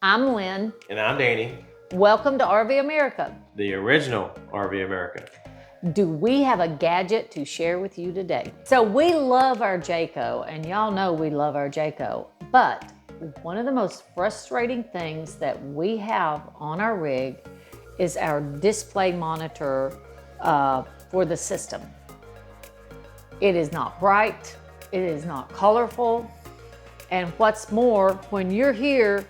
I'm Lynn. And I'm Danny. Welcome to RV America. The original RV America. Do we have a gadget to share with you today? So we love our Jayco, and y'all know we love our Jayco, but one of the most frustrating things that we have on our rig is our display monitor for the system. It is not bright, it is not colorful, and what's more, when you're here,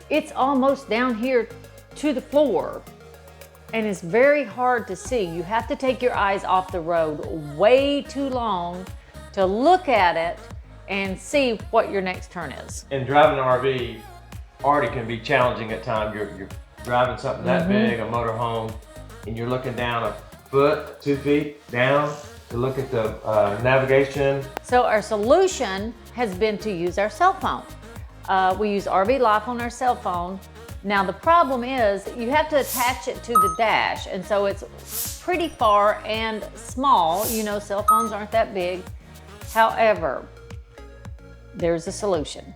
it's almost down here to the floor, and it's very hard to see. You have to take your eyes off the road way too long to look at it and see what your next turn is. And driving an RV already can be challenging at times. You're driving something that big, a motorhome, and you're looking down a foot, 2 feet down to look at the navigation. So our solution has been to use our cell phone. We use RV Life on our cell phone. Now the problem is you have to attach it to the dash, and so it's pretty far and small. You know, cell phones aren't that big. However, there's a solution.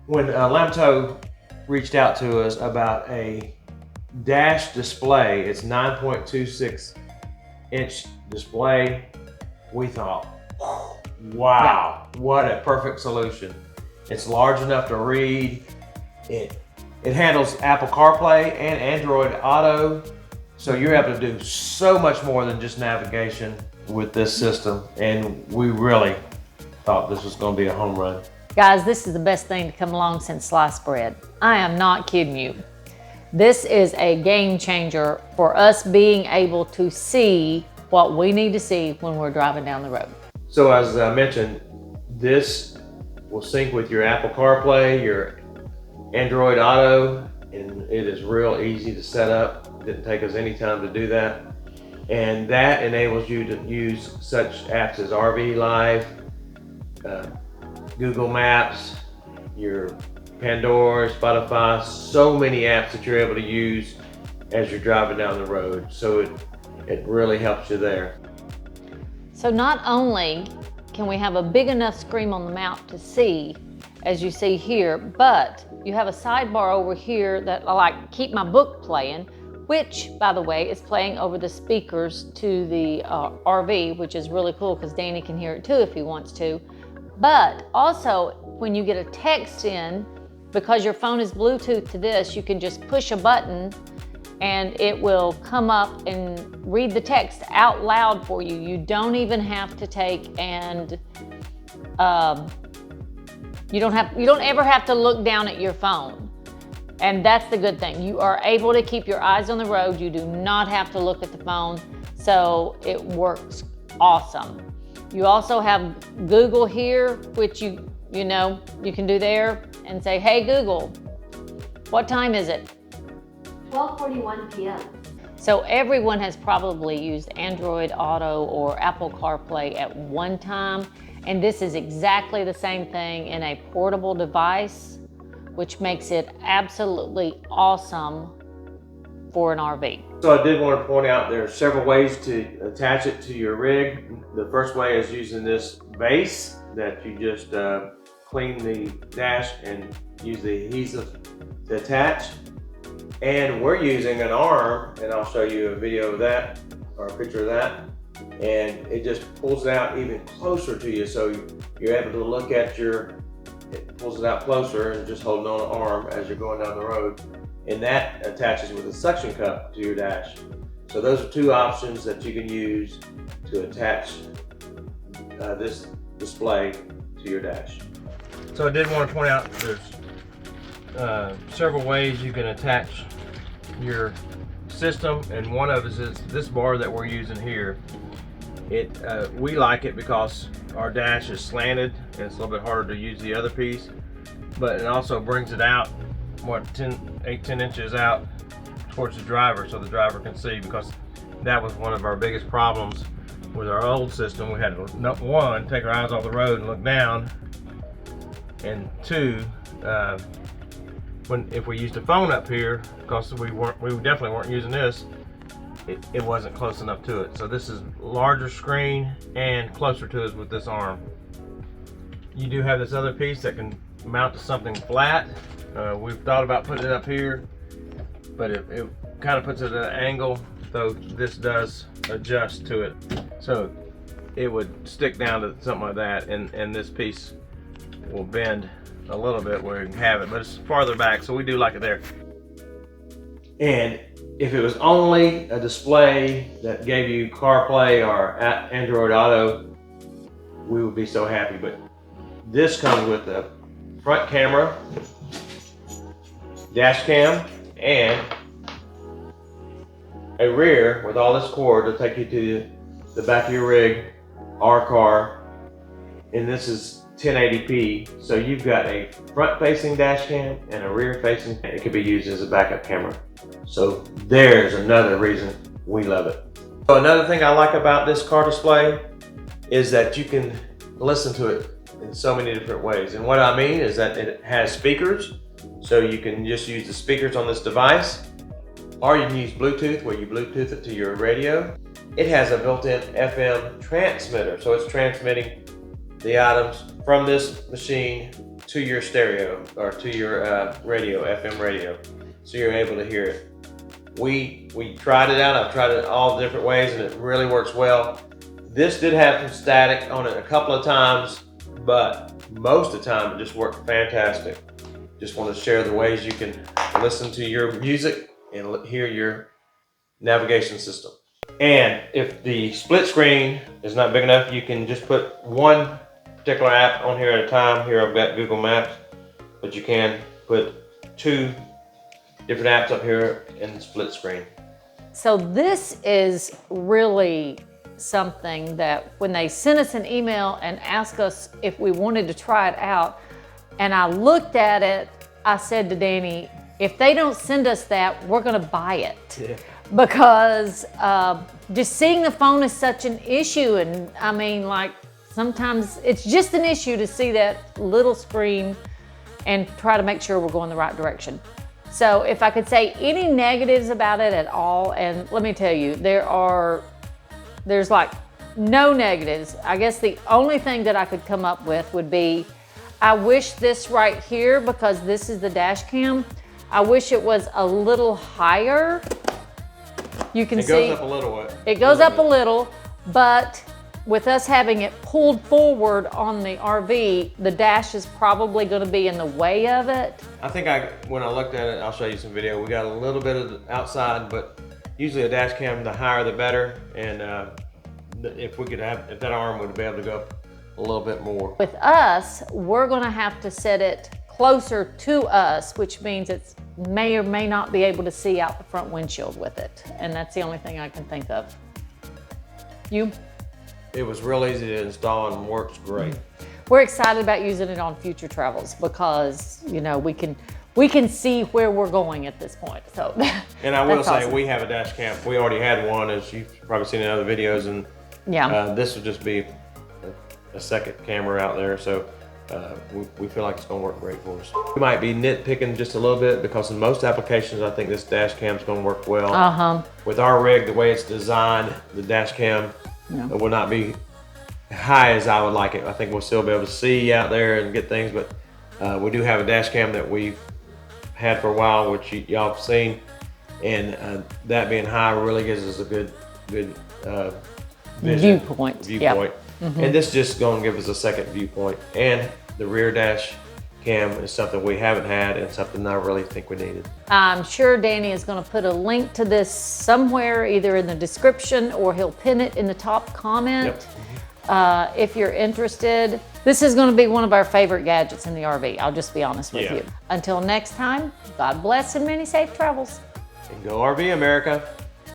When Lamtto reached out to us about a dash display, it's 9.26 inch display, we thought, wow, what a perfect solution. It's large enough to read. It handles Apple CarPlay and Android Auto. So you're able to do so much more than just navigation with this system. And we really thought this was going to be a home run. Guys, this is the best thing to come along since sliced bread. I am not kidding you. This is a game changer for us being able to see what we need to see when we're driving down the road. So as I mentioned, this will sync with your Apple CarPlay, your Android Auto, and it is real easy to set up. Didn't take us any time to do that. And that enables you to use such apps as RV Live, Google Maps, your Pandora, Spotify, so many apps that you're able to use as you're driving down the road. So it really helps you there. So not only can we have a big enough screen on the mount to see, as you see here, but you have a sidebar over here that I like keep my book playing, which, by the way, is playing over the speakers to the RV, which is really cool because Danny can hear it too if he wants to. But also, when you get a text in, because your phone is Bluetooth to this, you can just push a button and it will come up and read the text out loud for you. You don't even have to take and you don't ever have to look down at your phone. And that's the good thing. You are able to keep your eyes on the road. You do not have to look at the phone. So it works awesome. You also have Google here, which you can do there and say, hey Google, what time is it? 12:41 p.m. So everyone has probably used Android Auto or Apple CarPlay at one time, and this is exactly the same thing in a portable device, which makes it absolutely awesome for an RV. So I did want to point out there are several ways to attach it to your rig. The first way is using this base that you just clean the dash and use the adhesive to attach. And we're using an arm, and I'll show you a video of that, or a picture of that. And it just pulls it out even closer to you, so you're able to look at it pulls it out closer and just holding on an arm as you're going down the road. And that attaches with a suction cup to your dash. So those are two options that you can use to attach this display to your dash. So I did want to point out there's several ways you can attach your system, and one of it is this bar that we're using here. We like it because our dash is slanted and it's a little bit harder to use the other piece, but it also brings it out 8-10 inches out towards the driver so the driver can see, because that was one of our biggest problems with our old system. We had to, one, take our eyes off the road and look down, and two, if we used a phone up here, because we definitely weren't using this, it wasn't close enough to it. So this is larger screen and closer to us with this arm. You do have this other piece that can mount to something flat. We've thought about putting it up here, but it kind of puts it at an angle, though this does adjust to it. So it would stick down to something like that, and this piece will bend a little bit where you can have it, but it's farther back, so we do like it there. And if it was only a display that gave you CarPlay or Android Auto, we would be so happy. But this comes with a front camera, dash cam, and a rear with all this cord to take you to the back of your rig, our car, and this is 1080p, so you've got a front-facing dash cam and a rear-facing. It could be used as a backup camera. So there's another reason we love it. So another thing I like about this car display is that you can listen to it in so many different ways. And what I mean is that it has speakers, so you can just use the speakers on this device, or you can use Bluetooth, where you Bluetooth it to your radio. It has a built-in FM transmitter, so it's transmitting the items from this machine to your stereo or to your radio, FM radio, so you're able to hear it. We tried it out. I've tried it all different ways, and it really works well. This did have some static on it a couple of times, but most of the time it just worked fantastic. Just want to share the ways you can listen to your music and hear your navigation system. And if the split screen is not big enough, you can just put one particular app on here at a time. Here I've got Google Maps, but you can put 2 different apps up here in the split screen. So this is really something that when they sent us an email and asked us if we wanted to try it out, and I looked at it, I said to Danny, if they don't send us that, we're gonna buy it. Yeah. Because just seeing the phone is such an issue, and I mean, like, sometimes it's just an issue to see that little screen and try to make sure we're going the right direction. So if I could say any negatives about it at all, and let me tell you, there's like no negatives. I guess the only thing that I could come up with would be, I wish this right here, because this is the dash cam, I wish it was a little higher. You can see it goes up a little. It goes up a little, but with us having it pulled forward on the RV, the dash is probably going to be in the way of it. I think when I looked at it, I'll show you some video. We got a little bit of the outside, but usually a dash cam, the higher the better. And if that arm would be able to go up a little bit more. With us, we're going to have to set it closer to us, which means it may or may not be able to see out the front windshield with it. And that's the only thing I can think of. You? It was real easy to install and works great. We're excited about using it on future travels because, you know, we can see where we're going at this point. So, and I will say, awesome. We have a dash cam. We already had one, as you've probably seen in other videos, and yeah, this will just be a second camera out there. So we feel like it's going to work great for us. We might be nitpicking just a little bit because in most applications, I think this dash cam is going to work well. With our rig, the way it's designed, the dash cam will not be high as I would like it. I think we'll still be able to see out there and get things, but we do have a dash cam that we've had for a while, which y'all have seen, and that being high really gives us a good viewpoint. Yep. And this just going to give us a second viewpoint. And the rear dash cam is something we haven't had and something I really think we needed. I'm sure Danny is going to put a link to this somewhere, either in the description or he'll pin it in the top comment. Yep. If you're interested. This is going to be one of our favorite gadgets in the RV. I'll just be honest with you. Until next time, God bless and many safe travels. And go RV America.